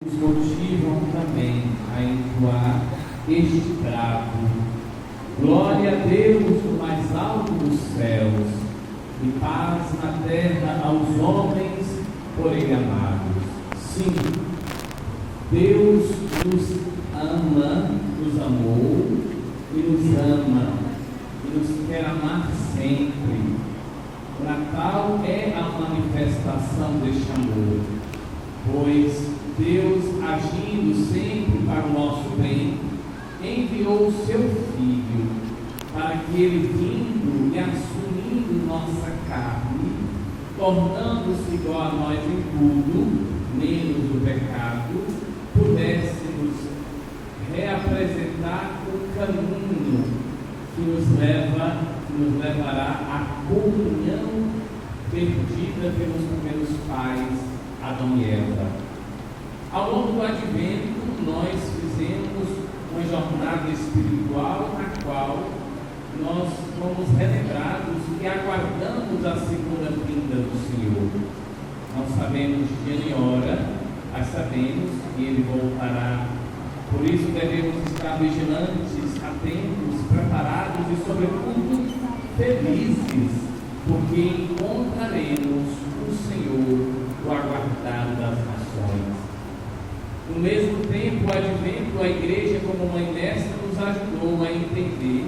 nos motivam também a entoar este brado. Glória a Deus no mais alto dos céus, e paz na terra aos homens por Ele amados. Sim, Deus nos ama, nos amou e nos ama e nos quer amar sempre. O Natal é a manifestação deste amor, pois Deus, agindo sempre para o nosso bem, enviou o seu Filho para que Ele, vindo e assumindo nossa carne, tornando-se igual a nós em tudo, menos o pecado, pudéssemos reapresentar o caminho que nos levará à comunhão perdida pelos primeiros pais, Adão e Eva. Ao longo do Advento, nós fizemos uma jornada espiritual na qual nós fomos relembrados e aguardamos a segunda vinda do Senhor. Não sabemos dia nem hora, mas sabemos que Ele voltará. Por isso devemos estar vigilantes, atentos, preparados e, sobretudo, felizes, porque encontraremos o Senhor, o aguardado das nações. No mesmo tempo, o Advento, a Igreja, como mãe mestra, nos ajudou a entender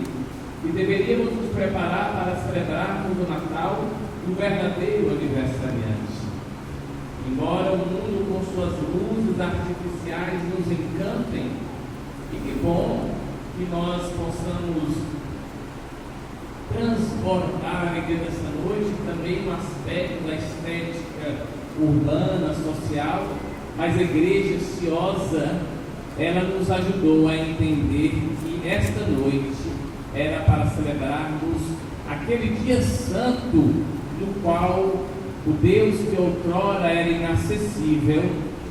que deveríamos nos preparar para celebrarmos o Natal do verdadeiro aniversariante. Embora o mundo com suas luzes artificiais nos encantem, e que bom que nós possamos transbordar a alegria dessa noite também no aspecto da estética urbana, social, mas a igreja ciosa, ela nos ajudou a entender que esta noite era para celebrarmos aquele dia santo no qual o Deus que outrora era inacessível,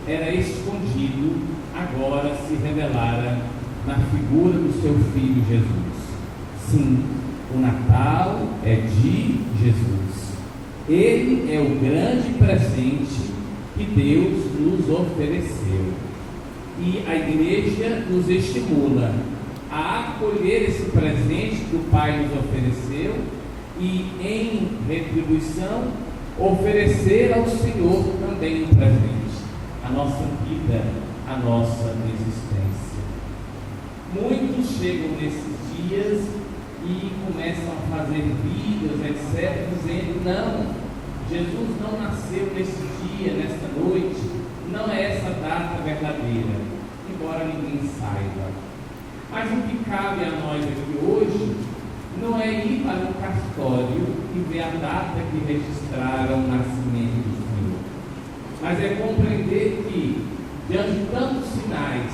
era escondido, agora se revelara na figura do seu Filho Jesus. Sim, o Natal é de Jesus. Ele é o grande presente que Deus nos ofereceu. E a igreja nos estimula a acolher esse presente que o Pai nos ofereceu e, em retribuição, oferecer ao Senhor também um presente, a nossa vida, a nossa existência. Muitos chegam nesses dias e começam a fazer vídeos, etc., dizendo: não, Jesus não nasceu nesse dia, nesta noite, não é essa data verdadeira, embora ninguém saiba. Mas o que cabe a nós aqui hoje não é ir para um cartório e ver a data que registraram o nascimento do Senhor, mas é compreender que, diante de tantos sinais,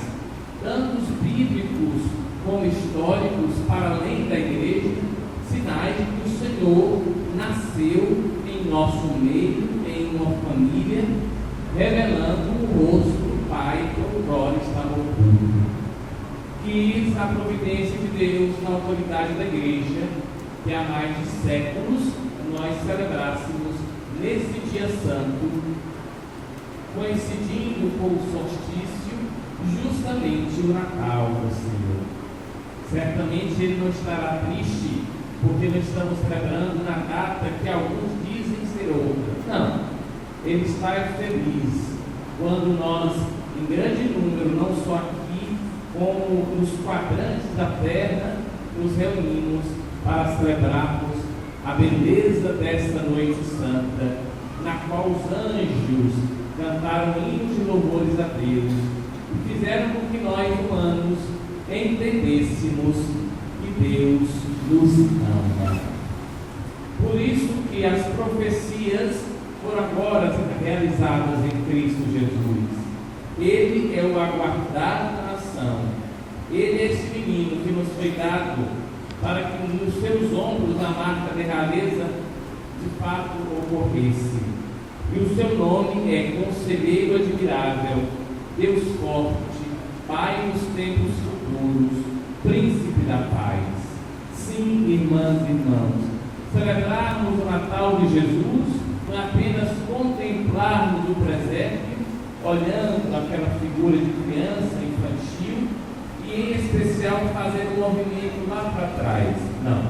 tantos bíblicos como históricos, para além da igreja, sinais de que o Senhor nasceu em nosso meio, em uma família, revelando o rosto do Pai que outrora estava oculto. Quis a providência de Deus na autoridade da igreja que há mais de séculos nós celebrássemos nesse dia santo, coincidindo com o solstício, justamente o Natal do Senhor. Certamente Ele não estará triste porque nós estamos celebrando na data que alguns dizem ser outra. Não, Ele está feliz quando nós, em grande número, não só aqui, como nos quadrantes da terra, nos reunimos para celebrarmos a beleza desta noite santa, na qual os anjos cantaram hinos de louvores a Deus e fizeram com que nós, humanos, entendêssemos que Deus nos ama. Por isso que as profecias foram agora realizadas em Cristo Jesus. Ele é o aguardado da nação. Ele é esse menino que nos foi dado para que nos seus ombros a marca de realeza de fato ocorresse. E o seu nome é Conselheiro Admirável, Deus Forte, Pai nos tempos futuros, Príncipe da Paz. Sim, irmãs e irmãos, celebrarmos o Natal de Jesus não é apenas contemplarmos o presépio olhando aquela figura de criança infantil e, em especial, fazendo um movimento lá para trás. Não.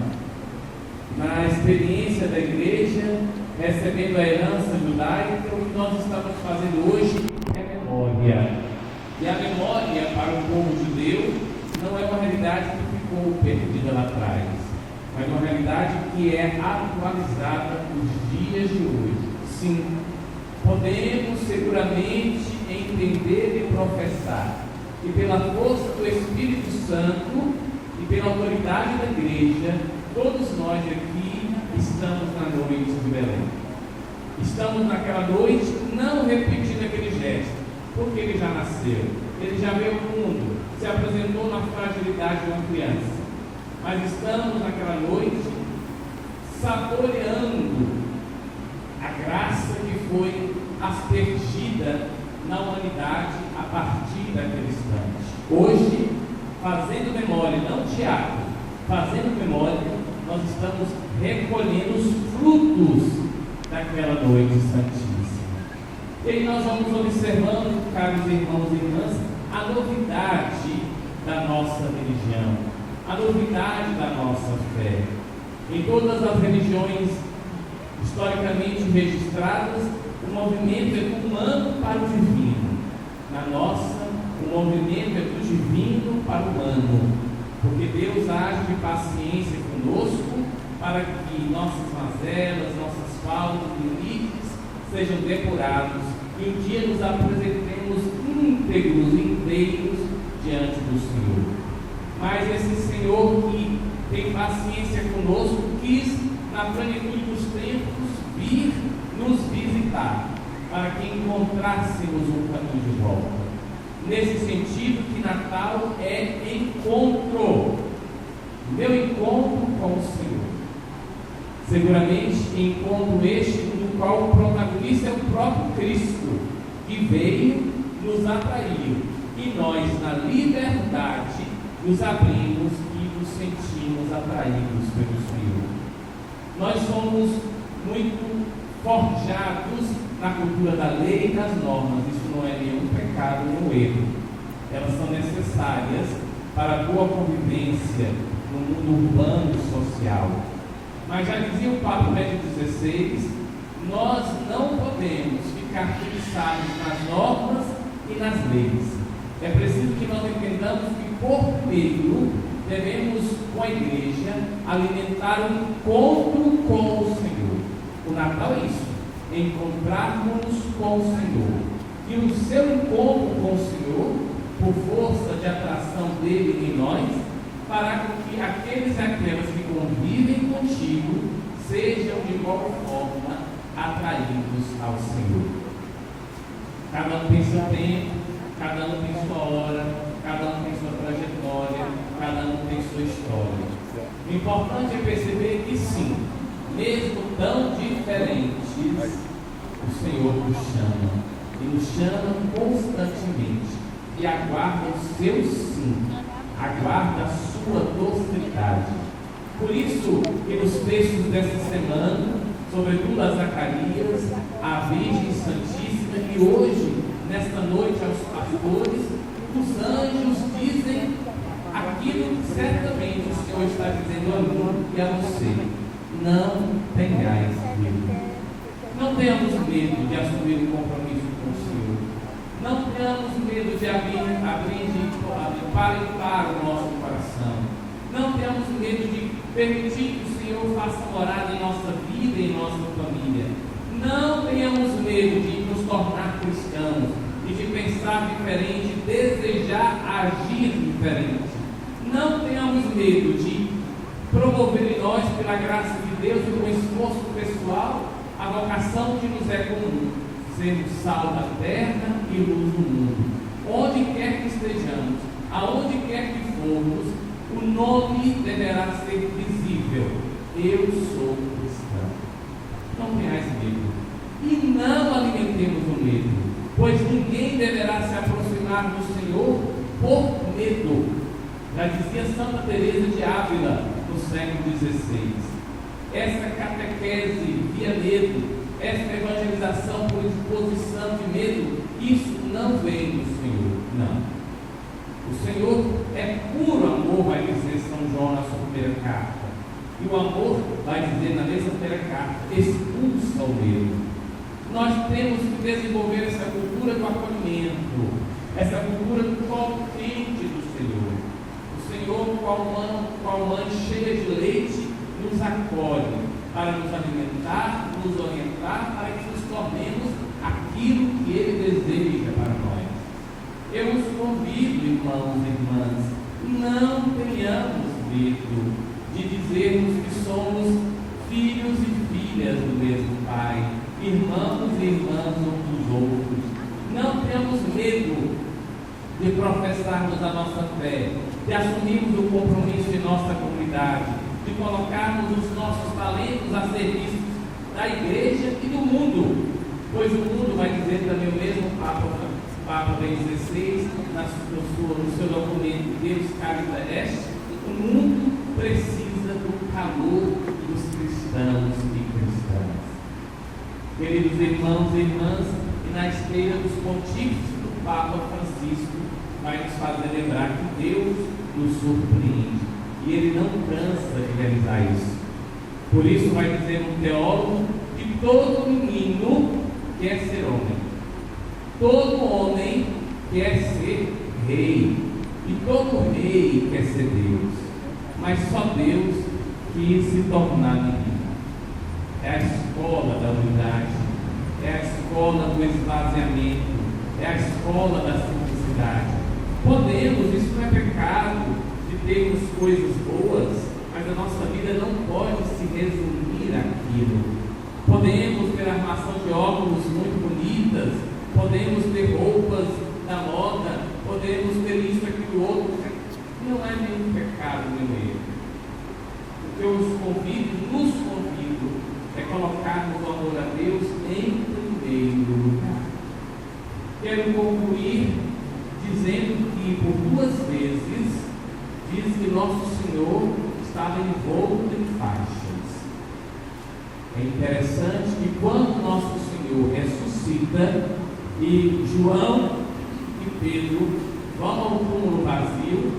Na experiência da igreja, recebendo a herança judaica, o que nós estamos fazendo hoje é memória. E a memória para o povo judeu não é uma realidade que ficou perdida lá atrás, mas uma realidade que é atualizada nos dias de hoje. Sim, podemos seguramente entender e professar, e pela força do Espírito Santo e pela autoridade da igreja, todos nós aqui estamos na noite de Belém. Estamos naquela noite não repetindo aquele gesto, porque ele já nasceu, ele já veio ao mundo, se apresentou na fragilidade de uma criança. Mas estamos naquela noite saboreando a graça que foi aspergida na humanidade a partir daquele instante. Hoje, fazendo memória, não teatro, fazendo memória, nós estamos recolhendo os frutos daquela noite santíssima. E nós vamos observando, caros irmãos e irmãs, a novidade da nossa religião, a novidade da nossa fé. Em todas as religiões historicamente registradas, o movimento é do humano para o divino. Na nossa, o movimento é do divino para o humano, porque Deus age de paciência conosco para que nossas mazelas, nossas faltas, limites sejam depurados e um dia nos apresentemos íntegros, inteiros diante do Senhor. Mas esse Senhor que tem paciência conosco quis, na plenitude dos tempos, vir nos visitar, para que encontrássemos um caminho de volta. Nesse sentido que Natal é encontro, meu encontro com o Senhor. Seguramente encontro este no qual o protagonista é o próprio Cristo, que veio nos atrair, e nós, na liberdade, nos abrimos e nos sentimos atraídos pelo Senhor. Nós somos muito forjados na cultura da lei e das normas. Isso não é nenhum pecado, nenhum erro. Elas são necessárias para a boa convivência no mundo urbano e social. Mas já dizia o Papa Bento XVI, nós não podemos ficar fixados nas normas e nas leis. É preciso que nós entendamos que por meio devemos, com a igreja, alimentar um encontro com o Senhor. O Natal é isso, encontrarmos com o Senhor. E o seu encontro com o Senhor, por força de atração dele em nós, fará com que aqueles e aquelas que convivem contigo sejam de igual forma atraídos ao Senhor. Cada um tem seu tempo, cada um tem sua hora, cada um tem sua trajetória, cada um tem sua história. O importante é perceber que sim, mesmo tão diferentes, o Senhor nos chama, e nos chama constantemente, e aguarda o seu sim, aguarda a sua docilidade. Por isso que nos textos dessa semana, sobretudo a Zacarias, a Virgem Santíssima, e hoje, nesta noite aos pastores, os anjos dizem aquilo que certamente o Senhor está dizendo a mim e a você: não tenhais medo. Não tenhamos medo de assumir o compromisso com o Senhor. Não tenhamos medo de abrir para limpar o nosso coração. Não tenhamos medo de permitir que o Senhor faça morada em nossa vida e em nossa família. Não tenhamos medo de nos tornar cristãos e de pensar diferente, desejar agir diferente. Não tenhamos medo de promover em nós, pela graça de Deus e com esforço pessoal, a vocação que nos é comum: sermos sal da terra e luz do mundo. Onde quer que estejamos, aonde quer que formos, o nome deverá ser visível: eu sou cristão. Não tenhais medo, e não alimentemos o medo, pois ninguém deverá se aproximar do Senhor por medo. Já dizia Santa Teresa de Ávila no século XVI. Essa catequese via medo, essa evangelização por exposição de medo, isso não vem do Senhor, não. O Senhor é puro amor, vai dizer São João na sua primeira carta. E o amor, vai dizer na mesma primeira carta, expulsa o medo. Nós temos que desenvolver essa cultura do acolhimento, essa cultura potente do Senhor. O Senhor, qual mãe cheia de leite, nos acolhe para nos alimentar, nos orientar, para que nos tornemos aquilo que Ele deseja para nós. Eu os convido, irmãos e irmãs, não tenhamos medo de dizermos que somos filhos e filhas do mesmo Pai, irmãos e irmãs uns dos outros. Não temos medo de professarmos a nossa fé, de assumirmos o compromisso de nossa comunidade, de colocarmos os nossos talentos a serviço da igreja e do mundo, pois o mundo, vai dizer também o mesmo Papa Bento XVI, no seu documento Deus Caritas Est, o mundo precisa do calor dos cristãos e cristãs. Queridos irmãos e irmãs, e na esteira dos pontífices do Papa Francisco, vai nos fazer lembrar que Deus nos surpreende e Ele não cansa de realizar isso. Por isso vai dizer um teólogo que todo menino quer ser homem, todo homem quer ser rei, e todo rei quer ser Deus, mas só Deus quis se tornar menino. É a escola da unidade, é a escola do esvaziamento, é a escola da simplicidade. Podemos, isso não é pecado, de termos coisas boas, mas a nossa vida não pode se resumir àquilo. Podemos ter armação de óculos muito bonitas, podemos ter roupas da moda, podemos ter isso, aquilo, outro. Não é nenhum pecado, meu erro. O que eu os convido, nos convido, é colocarmos o amor a Deus em primeiro lugar. Quero concluir dizendo que por 2 vezes diz que Nosso Senhor estava envolto em faixas. É interessante que quando Nosso Senhor ressuscita e João e Pedro vão ao túmulo vazio,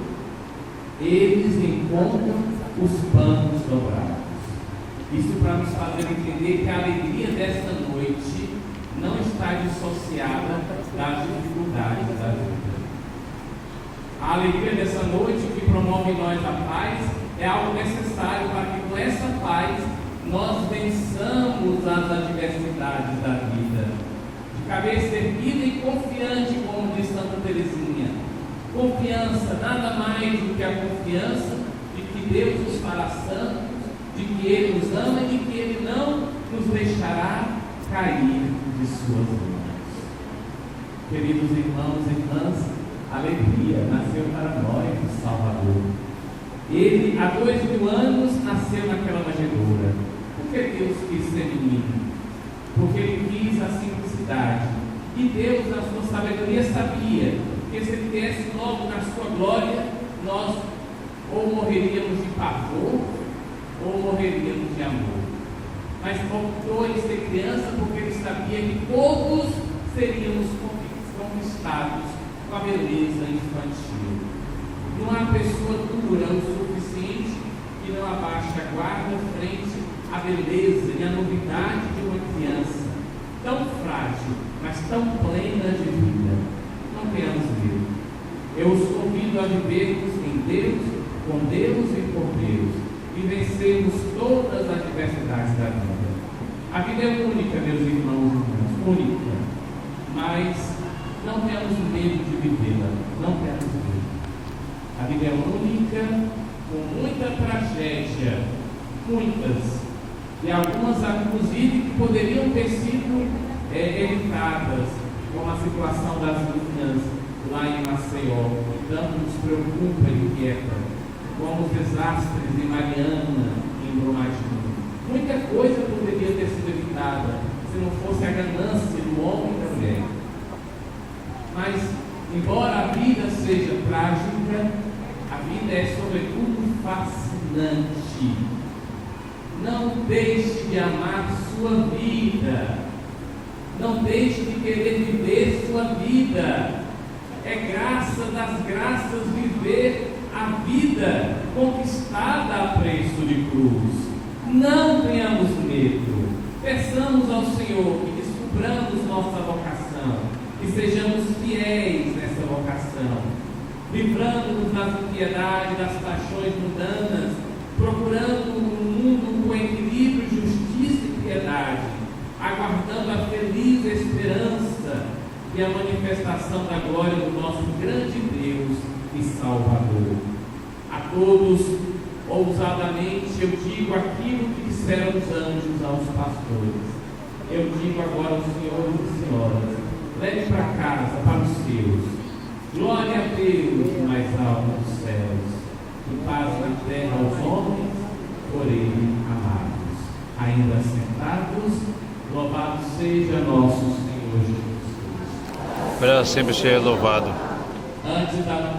eles encontram os panos dobrados. Isso para nos fazer entender que a alegria desta noite não está dissociada das dificuldades da vida. A alegria dessa noite, que promove em nós a paz, é algo necessário para que com essa paz nós vençamos as adversidades da vida. De cabeça erguida e confiante, como diz Santa Teresinha. Confiança, nada mais do que a confiança de que Deus nos fará santos, de que Ele nos ama e de que Ele não nos deixará cair de suas mãos. Queridos irmãos e irmãs, a alegria nasceu para nós o Salvador. Ele, há 2000 anos, nasceu naquela manjedoura. Por que Deus quis ser menino? Porque Ele quis a simplicidade. E Deus, na sua sabedoria, sabia que se Ele viesse logo na sua glória, nós ou morreríamos de pavor, ou morreríamos de amor. Mas optou em ser criança porque Ele sabia que todos seríamos conquistados com a beleza infantil. Não há pessoa dura o suficiente que não abaixe a guarda frente à beleza e à novidade de uma criança tão frágil, mas tão plena de vida. Não tenhamos medo. Eu os convido a vivermos em Deus, com Deus e por Deus, e vencermos todas as adversidades da vida. A vida é única, meus irmãos e irmãs, única, mas não tenhamos medo de vivê-la, não tenhamos medo. A vida é única, com muita tragédia, muitas, e algumas inclusive que poderiam ter sido evitadas, como a situação das minas lá em Maceió, que tanto nos preocupa e inquieta, como os desastres em Mariana e em Brumadinho. Muita coisa poderia ter sido evitada se não fosse a ganância do homem e da mulher. Mas, embora a vida seja trágica, a vida é sobretudo fascinante. Não deixe de amar sua vida. Não deixe de querer viver sua vida. É graça das graças viver a vida conquistada a preço de cruz. Não tenhamos medo. Peçamos ao Senhor que descubramos nossa vocação, que sejamos fiéis nessa vocação, livrando-nos das impiedades, das paixões mundanas, procurando um mundo com equilíbrio, justiça e piedade, aguardando a feliz esperança e a manifestação da glória do nosso grande Deus e Salvador. A todos, ousadamente, eu digo aquilo que disseram os anjos aos pastores. Eu digo agora aos senhores e senhoras: leve para casa, para os seus. Glória a Deus no mais alto dos céus, e paz na terra aos homens, por Ele amados. Ainda sentados, louvado seja nosso Senhor Jesus Cristo. Para sempre seja louvado. Antes da